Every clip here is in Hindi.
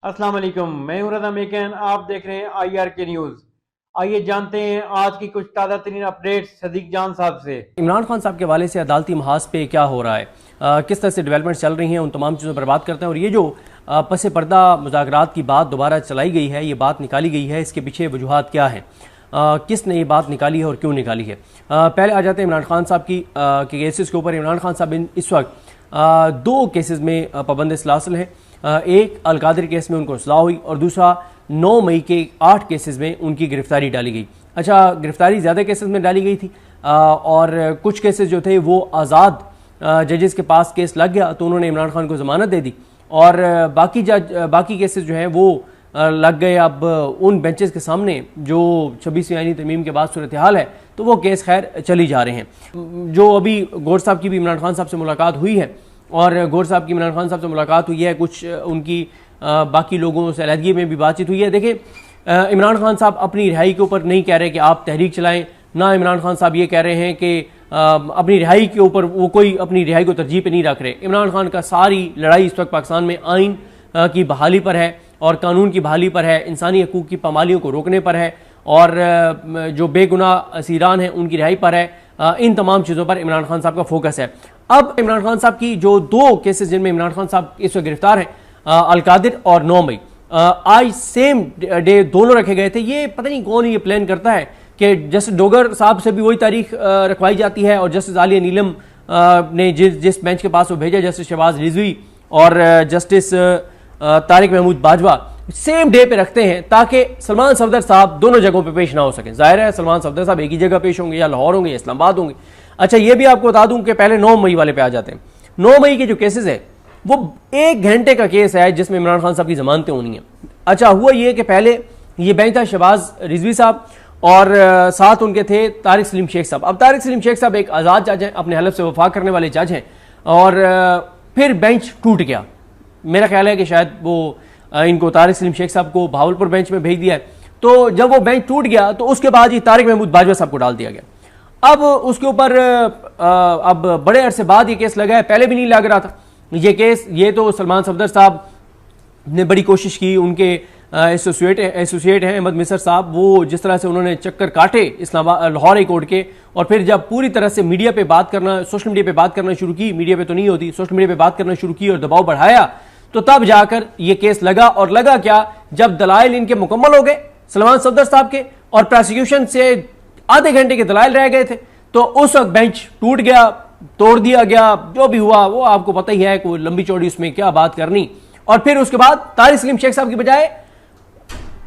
अस्सलाम वालेकुम, मैं हूं रज़ा मेकन। आप देख रहे हैं IRK न्यूज़। आइए जानते हैं आज की कुछ ताज़ा तरीन अपडेट्स सदीक जान साहब से। इमरान खान साहब के हवाले से अदालती महाज पे क्या हो रहा है, किस तरह से डेवलपमेंट चल रही हैं, उन तमाम चीज़ों पर बात करते हैं। और ये जो पस पर्दा मुज़ाकरात की बात दोबारा चलाई गई है, ये बात निकाली गई है, इसके पीछे वजूहात क्या हैं, किसने ये बात निकाली है और क्यों निकाली है। पहले आ जाते हैं इमरान खान साहब की के केसेस के ऊपर। इमरान खान साहब इस वक्त दो केसेस में पाबंद सलासल हैं। एक अलकादर केस में उनको सलाह हुई और दूसरा 9 मई के 8 केसेस में उनकी गिरफ्तारी डाली गई। अच्छा, गिरफ्तारी ज़्यादा केसेस में डाली गई थी और कुछ केसेस जो थे वो आज़ाद जजेस के पास केस लग गया तो उन्होंने इमरान खान को ज़मानत दे दी और बाकी केसेस जो हैं वो लग गए अब उन बेंचेस के सामने जो 26वीं आईनी तरमीम के बाद सूरत हाल है, तो वो केस खैर चली जा रहे हैं। जो अभी गौर साहब की भी इमरान खान साहब से मुलाकात हुई है और गौर साहब की इमरान खान साहब से मुलाकात हुई है, कुछ उनकी बाकी लोगों से अलहदगी में भी बातचीत हुई है। देखिए, इमरान खान साहब अपनी रिहाई के ऊपर नहीं कह रहे कि आप तहरीक चलाएं, ना इमरान खान साहब ये कह रहे हैं कि अपनी रिहाई के ऊपर वो कोई अपनी रिहाई को तरजीह पे नहीं रख रहे। इमरान खान का सारी लड़ाई इस वक्त पाकिस्तान में आइन की बहाली पर है और कानून की बहाली पर है, इंसानी हकूक़ की पामालियों को रोकने पर है और जो बेगुनाह असीरान हैं उनकी रिहाई पर है। इन तमाम चीज़ों पर इमरान खान साहब का फोकस है। अब इमरान खान साहब की जो दो केसेस जिनमें इमरान खान साहब इस वक्त गिरफ्तार हैं, अलकादिर और 9 मई, आज सेम डे दोनों रखे गए थे। ये पता नहीं कौन ये प्लान करता है कि जस्टिस डोगर साहब से भी वही तारीख रखवाई जाती है और जस्टिस आलिया नीलम ने जिस बेंच के पास वो भेजा, जस्टिस शहबाज रिजवी और justice Tariq Mahmood Bajwa, same day पे रखते हैं ताकि सलमान सफदर साहब दोनों जगहों पे पेश ना हो सके। जाहिर है सलमान सफदर साहब एक ही जगह पेश होंगे, या लाहौर होंगे या इस्लामाबाद होंगे। अच्छा, ये भी आपको बता दूं कि पहले 9 मई वाले पे आ जाते हैं। 9 मई के जो केसेस है वो 1 घंटे का केस है जिसमें इमरान खान साहब की जमानतें होनी है। अच्छा, हुआ ये कि पहले ये बेंच था शहबाज रिजवी साहब और साथ उनके थे तारिक सलीम शेख साहब। अब तारिक सलीम शेख साहब एक आज़ाद जज हैं, अपने हलफ से वफा करने वाले जज हैं और फिर बेंच टूट गया। मेरा ख्याल है कि शायद वो इनको तारिक सलीम शेख साहब को भावलपुर बेंच में भेज दिया है। तो जब वो बेंच टूट गया तो उसके बाद ही तारिक महमूद बाजवा साहब को डाल दिया गया। अब उसके ऊपर अब बड़े अरसे बाद ये केस लगा है, पहले भी नहीं लग रहा था ये केस। ये तो सलमान सफदर साहब ने बड़ी कोशिश की, उनके एसोसिएट हैं अहमद मिसर साहब, वो जिस तरह से उन्होंने चक्कर काटे इस्लामाबाद लाहौर हाई कोर्ट के और फिर जब पूरी तरह से मीडिया पे बात करना, सोशल मीडिया पे बात करना शुरू की, मीडिया पे तो नहीं होती, सोशल मीडिया पे बात करना शुरू की और दबाव बढ़ाया, तो तब जाकर ये केस लगा। और लगा क्या, जब दलाइल इनके मुकम्मल हो गए सलमान सफदर साहब के और प्रोसिक्यूशन से आधे घंटे के दलाइल रह गए थे, तो उस वक्त बेंच टूट गया, तोड़ दिया गया। जो भी हुआ वो आपको पता ही है, कोई लंबी चौड़ी उसमें क्या बात करनी। और फिर उसके बाद तारिक सलीम शेख साहब की बजाय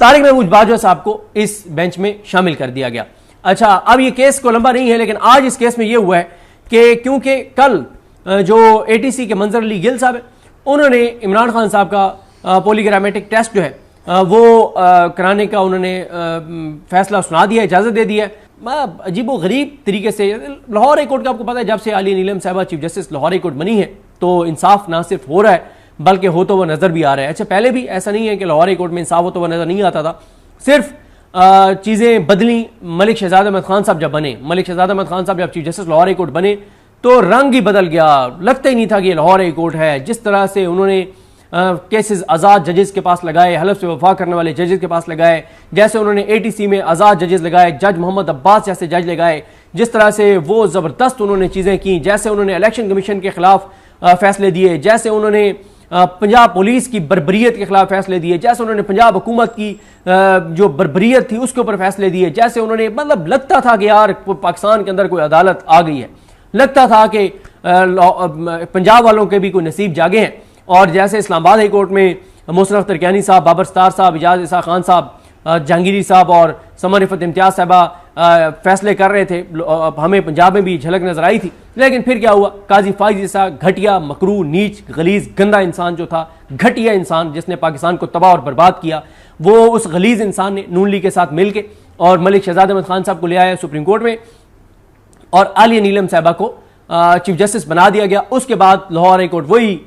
तारिक महमूद बाजवा साहब को इस बेंच में शामिल कर दिया गया। अच्छा, अब ये केस को लंबा नहीं है, लेकिन आज इस केस में ये हुआ है कि क्योंकि कल जो ATC के मंजर अली गिल साहब है, उन्होंने इमरान खान साहब का पॉलीग्रामेटिक टेस्ट जो है वो कराने का उन्होंने फैसला सुना दिया, इजाज़त दे दी है। अजीब व गरीब तरीके से लाहौर हाई कोर्ट का आपको पता है, जब से आलिया नीलम साहिबा chief justice Lahore high court बनी है तो इंसाफ ना सिर्फ हो रहा है बल्कि हो तो वह नज़र भी आ रहा है। अच्छा, पहले भी ऐसा नहीं है कि लाहौर हाई कोर्ट में इंसाफ हो तो वह नज़र नहीं आता था, सिर्फ चीज़ें बदली। मलिक शहजाद अहमद खान साहब जब बने, मलिक शहजाद अहमद खान साहब जब chief justice Lahore high court बने तो रंग ही बदल गया, लगता ही नहीं था कि लाहौर हाई कोर्ट है। जिस तरह से उन्होंने केसेस आज़ाद जजेस के पास लगाए, हलफ से वफा करने वाले जजेस के पास लगाए, जैसे उन्होंने ATC में आज़ाद जजेस लगाए, जज मोहम्मद अब्बास जैसे जज लगाए, जिस तरह से वो ज़बरदस्त उन्होंने चीज़ें की, जैसे उन्होंने इलेक्शन कमीशन के खिलाफ फैसले दिए, जैसे उन्होंने पंजाब पुलिस की बर्बरियत के खिलाफ फैसले दिए, जैसे उन्होंने पंजाब हुकूमत की जो बर्बरियत थी उसके ऊपर फैसले दिए, जैसे उन्होंने, मतलब लगता था कि यार पाकिस्तान के अंदर कोई अदालत आ गई है, लगता था कि पंजाब वालों के भी कोई नसीब जागे हैं। और जैसे इस्लामाबाद हाई कोर्ट में मोहसिन अख्तर कियानी साहब, बाबर सत्तार साहब, इजाज इसा खान साहब, जहांगीरी साहब और समर रिफत इम्तियाज साहबा फैसले कर रहे थे, हमें पंजाब में भी झलक नजर आई थी। लेकिन फिर क्या हुआ, काजी फाइज जैसा घटिया, मकरू, नीच, गलीज, गंदा इंसान जो था, घटिया इंसान जिसने पाकिस्तान को तबाह और बर्बाद किया, वो उस गलीज इंसान ने नून लीग के साथ मिलकर और मलिक शहजाद अहमद खान साहब को ले आया सुप्रीम कोर्ट में और आलिया नीलम साहिबा को चीफ जस्टिस बना दिया गया। उसके बाद लाहौर हाई कोर्ट वही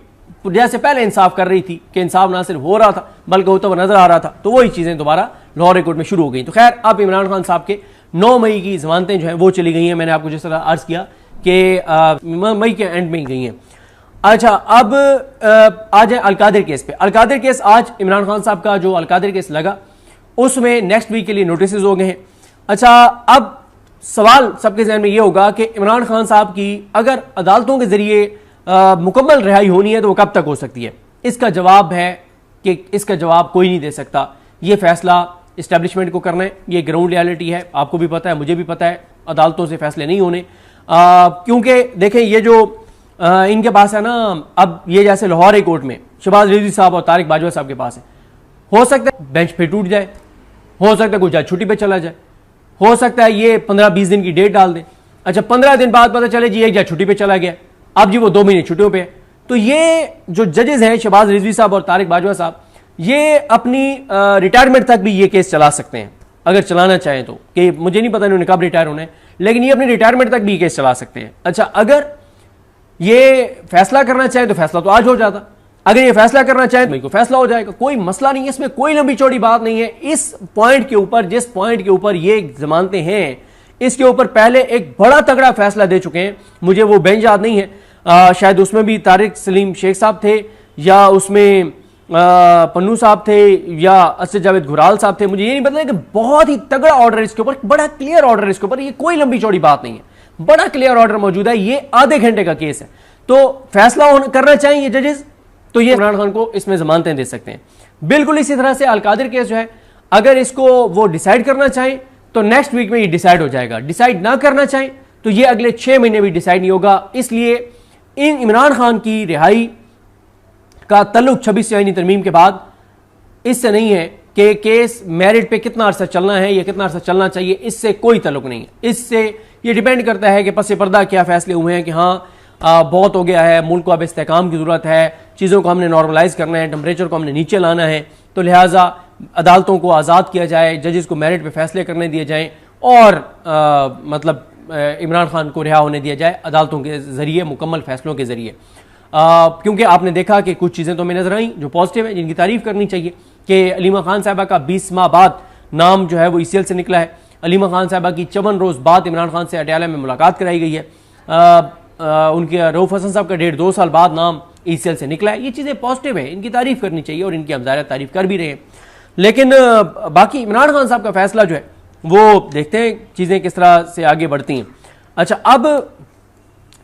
जैसे पहले इंसाफ कर रही थी कि इंसाफ ना सिर्फ हो रहा था बल्कि होता हुआ नजर आ रहा था, तो वही चीजें दोबारा लाहौर हाई कोर्ट में शुरू हो गई। तो खैर, अब इमरान खान साहब के 9 मई की जमानतें जो हैं वो चली गई हैं। मैंने आपको जिस तरह अर्ज किया कि मई के एंड में गई हैं। अच्छा, अब आ जाए अलकादिर केस पे। अलकादिर केस आज इमरान खान साहब का जो अलकादिर केस लगा उसमें नेक्स्ट वीक के लिए नोटिस हो गए हैं। अच्छा, अब सवाल सबके जहन में ये होगा कि इमरान खान साहब की अगर अदालतों के जरिए मुकम्मल रिहाई होनी है तो वो कब तक हो सकती है? इसका जवाब है कि इसका जवाब कोई नहीं दे सकता। ये फैसला इस्टेब्लिशमेंट को करना है, ये ग्राउंड रियलिटी है, आपको भी पता है, मुझे भी पता है। अदालतों से फैसले नहीं होने, क्योंकि देखें ये जो इनके पास है ना, अब ये जैसे लाहौर हाई कोर्ट में शहबाज रिजवी साहब और तारिक बाजवा साहब के पास है, हो सकता है बेंच पे टूट जाए, हो सकता है कोई जज छुट्टी पे चला जाए, हो सकता है ये 15-20 दिन की डेट डाल दें। अच्छा, 15 दिन बाद पता चले जी एक जज छुट्टी पे चला गया, अब जी वो 2 महीने छुट्टियों पे है। तो ये जो जजेस हैं शहबाज रिजवी साहब और तारिक बाजवा साहब, ये अपनी रिटायरमेंट तक भी ये केस चला सकते हैं अगर चलाना चाहें तो, कि मुझे नहीं पता इन्होंने कब रिटायर होना है, लेकिन ये अपनी रिटायरमेंट तक भी ये केस चला सकते हैं। अच्छा, अगर ये फैसला करना चाहे तो फैसला तो आज हो जाता, अगर ये फैसला करना चाहे तो फैसला हो जाएगा, कोई मसला नहीं है, इसमें कोई लंबी चौड़ी बात नहीं है। इस पॉइंट के ऊपर, जिस पॉइंट के ऊपर ये जमानतें हैं, इसके ऊपर पहले एक बड़ा तगड़ा फैसला दे चुके हैं। मुझे वो बेंच याद नहीं है, शायद उसमें भी तारिक सलीम शेख साहब थे या उसमें पन्नू साहब थे या असद जावेद घुराल साहब थे, मुझे ये नहीं पता, कि बहुत ही तगड़ा ऑर्डर इसके ऊपर, बड़ा क्लियर ऑर्डर इसके ऊपर, ये कोई लंबी चौड़ी बात नहीं है, बड़ा क्लियर ऑर्डर मौजूद है। ये आधे घंटे का केस है, तो फैसला करना चाहिए जजेस तो ये इमरान खान को इसमें जमानतें दे सकते हैं। बिल्कुल इसी तरह से अलकादिर केस जो है, अगर इसको वो डिसाइड करना चाहें तो नेक्स्ट वीक में ये डिसाइड हो जाएगा, डिसाइड ना करना चाहें तो ये अगले 6 महीने भी डिसाइड नहीं होगा। इसलिए इन इमरान खान की रिहाई का तल्लुक 26 आईनी तरमीम के बाद इससे नहीं है कि केस मेरिट पे कितना अरसा चलना है या कितना अरसा चलना चाहिए, इससे कोई तल्लुक नहीं है। इससे ये डिपेंड करता है कि पसे पर्दा क्या फैसले हुए हैं कि हाँ बहुत हो गया है, मुल्क को अब इस्तेहकाम की जरूरत है, चीज़ों को हमने नॉर्मलाइज करना है, टेम्परेचर को हमने नीचे लाना है, तो लिहाजा अदालतों को आज़ाद किया जाए, जजेस को मेरिट पे फैसले करने दिए जाएं और मतलब इमरान खान को रिहा होने दिया जाए अदालतों के जरिए, मुकम्मल फैसलों के जरिए। क्योंकि आपने देखा कि कुछ चीज़ें तो हमें नजर आई जो पॉजिटिव है, जिनकी तारीफ करनी चाहिए कि अलीमा खान साहबा का 20 माह बाद नाम जो है वो ECL से निकला है। अलीमा खान साहबा की 54 रोज़ बाद इमरान खान से अटियाला में मुलाकात कराई गई है। उनके रऊफ हसन साहब का 1.5-2 साल बाद नाम ECL से निकला है। ये चीज़ें पॉजिटिव है, इनकी तारीफ करनी चाहिए और इनकी हम ज़ाहिर तारीफ कर भी रहे हैं। लेकिन बाकी इमरान खान साहब का फैसला जो है वो देखते हैं चीज़ें किस तरह से आगे बढ़ती हैं। अच्छा, अब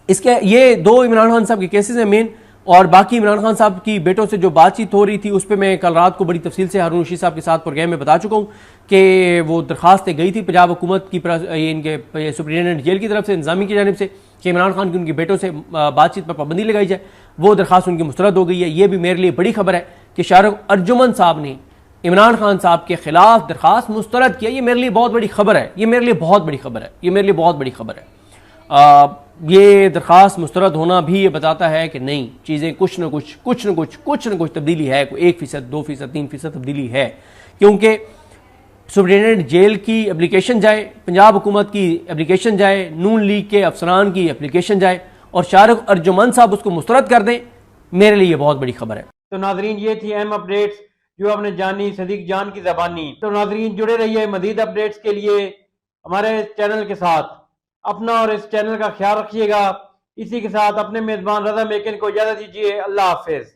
इसके ये 2 इमरान खान साहब के केसेस हैं मेन, और बाकी इमरान खान साहब की बेटों से जो बातचीत हो रही थी उस पर मैं कल रात को बड़ी तफसील से हारून रशीद साहब के साथ प्रोग्राम में बता चुका हूँ कि वो दरखास्तें गई थी पंजाब हुकूमत की, इनके सुप्रिटेंडेंट जेल की तरफ से, इंतजामी की जानिब से, कि इमरान खान की उनकी बेटों से बातचीत पर पाबंदी लगाई जाए। वो दरखास्त उनकी मुस्तरद हो गई है। ये भी मेरे लिए बड़ी खबर है कि शाहरुख अर्जुमन साहब ने इमरान खान साहब के खिलाफ दरखास्त मुस्तरद किया। ये मेरे लिए बहुत बड़ी खबर है, ये मेरे लिए बहुत बड़ी खबर है, ये मेरे लिए बहुत बड़ी खबर है। ये दरखास्त मुस्तरद होना भी ये बताता है कि नहीं, चीज़ें कुछ न कुछ तब्दीली है, 1%, 2%, 3% तब्दीली है, क्योंकि सुप्रिटेंडेंट जेल की एप्लीकेशन जाए, पंजाब हुकूमत की एप्लीकेशन जाए, नून लीग के अफसरान की एप्लीकेशन जाए और शाहरुख अर्जुमन साहब उसको मुस्तरद कर दें, मेरे लिए ये बहुत बड़ी खबर है। तो नाजरीन, ये थी अहम अपडेट्स जो आपने जानी सदीक जान की ज़बानी। तो नाजरीन, जुड़े रहिए मज़ीद अपडेट्स के लिए हमारे चैनल के साथ। अपना और इस चैनल का ख्याल रखिएगा। इसी के साथ अपने मेज़बान रज़ा मेकिन को इजाज़त दीजिए। अल्लाह हाफिज़।